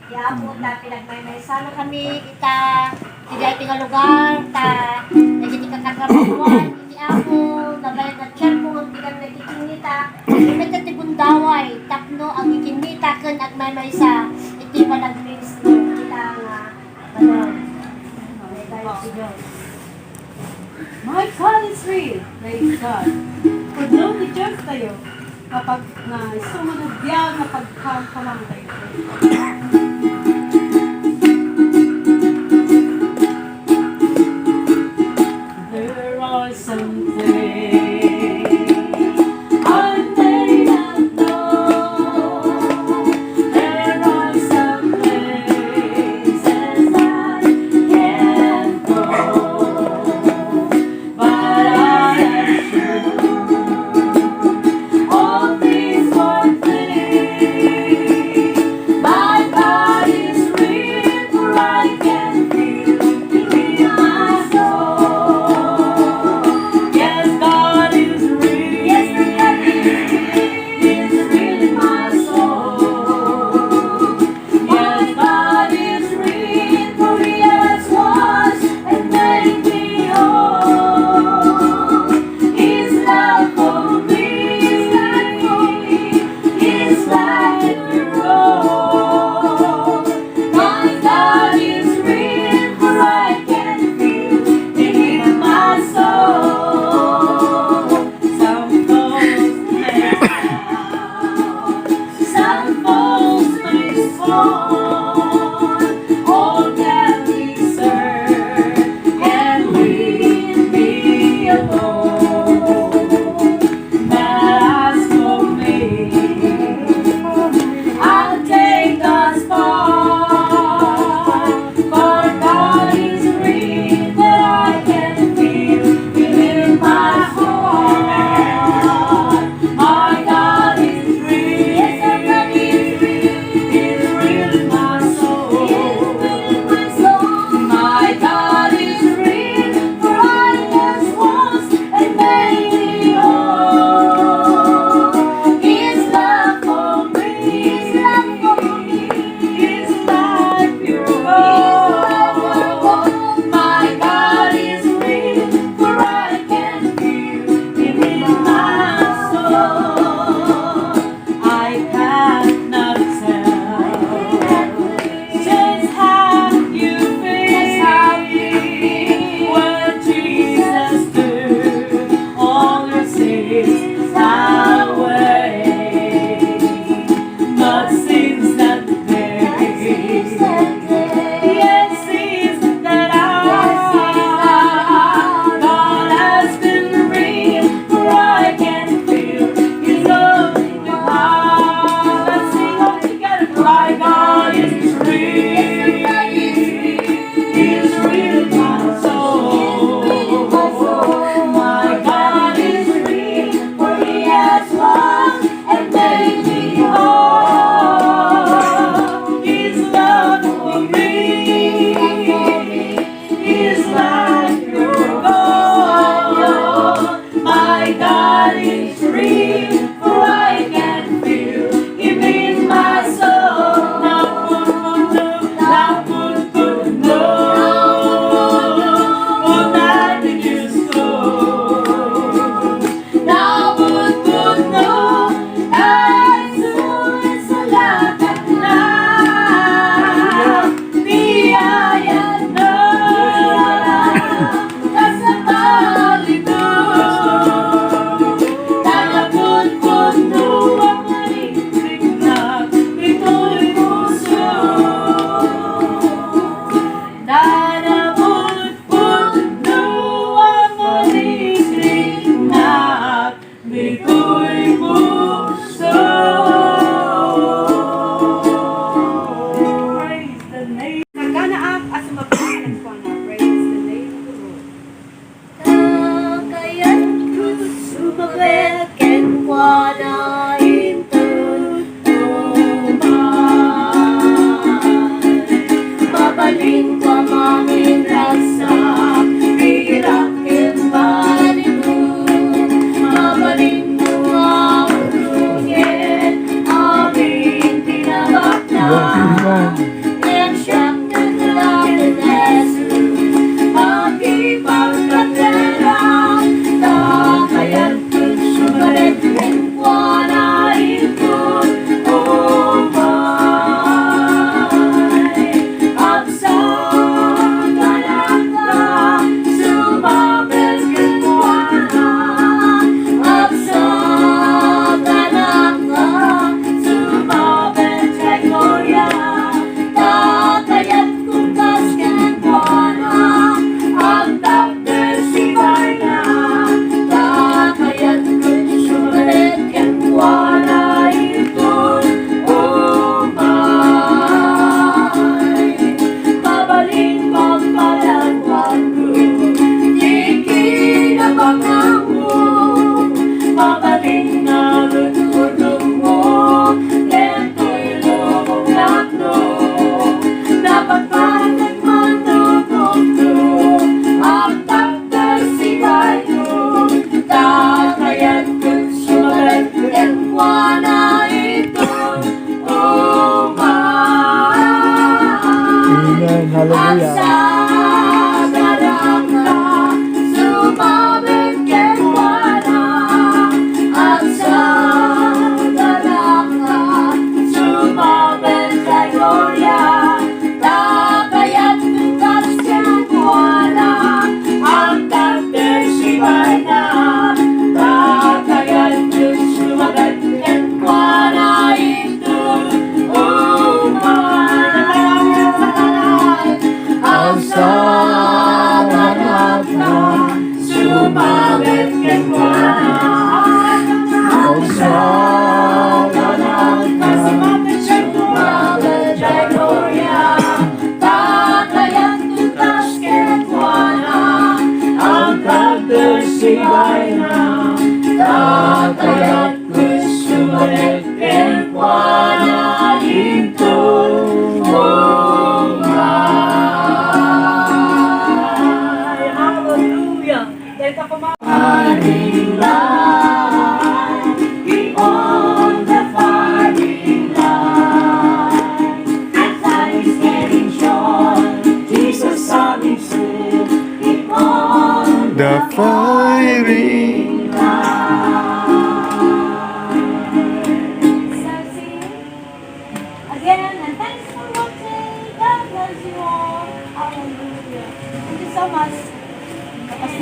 Yapo ta pinagmay-maysano kami kita tidak tinggal lugar ta nagiti kakakabuan iti ako nabayad na cellphone kita nagkikinita kita ti bundaway tapno ang ikinita ken agmay-maysa iti panagkristo kita nga ano si Diyos. My God is real. Praise God. Pudlo ni Diyos tayo kapag na sumunod yan na pagkakamang tayo. There are some things I may not know. There are some places I can't go. But I am sure all these are things. My God is real, for I can feel it in my soul. Yes, God is real. Yes, God is real in my soul. Yes, God is real, for He has washed and made me whole. His love for me, His life will roll. My God is real, for I can feel it in my soul. Some folks may doubt, some folks may scorn, all that we serve and leave me alone. But as for me, I'll take us far, for God is real, that I can feel it in my heart. My God is real, yes, God is real in my soul. My God is real, for I was once and made me whole. His love for me, His life pure gold. My God is real, for I can feel it in my soul. I cannot tell just how you feel when Jesus took all your sins away. But since that day, yes, since that hour, God has been real, for I can feel His love in your heart. Let's sing all together. My God is real, He's real in my soul. My God is real, for He has washed and made me whole. His love for me, His life pure gold. My God is real, for I can feel Him in my soul. Naputpuno, unay ni Diyos ko. Naputpuno, ay sumisalatan na. Biyaya na, kasama ito. Naputpuno ang maliglig na ito'y puso. Naputpuno ang maliglig na ito'y puso. Praise the name. Nagkanaap at sumagpanan ko na. Praise the name of the Lord. Kakayan ko sumabit ken kuana Babalin ko mamin rasa, birak imbalimu. Babalin mo ang ulungin, aming tinabak na. Hallelujah. Ang saganap na sumabit kay Juana. Ang saganap na sumabit kay Gloria. Tatayan tutas kay Juana. Ang kagdasibay na tatayan sumabit kay Juana.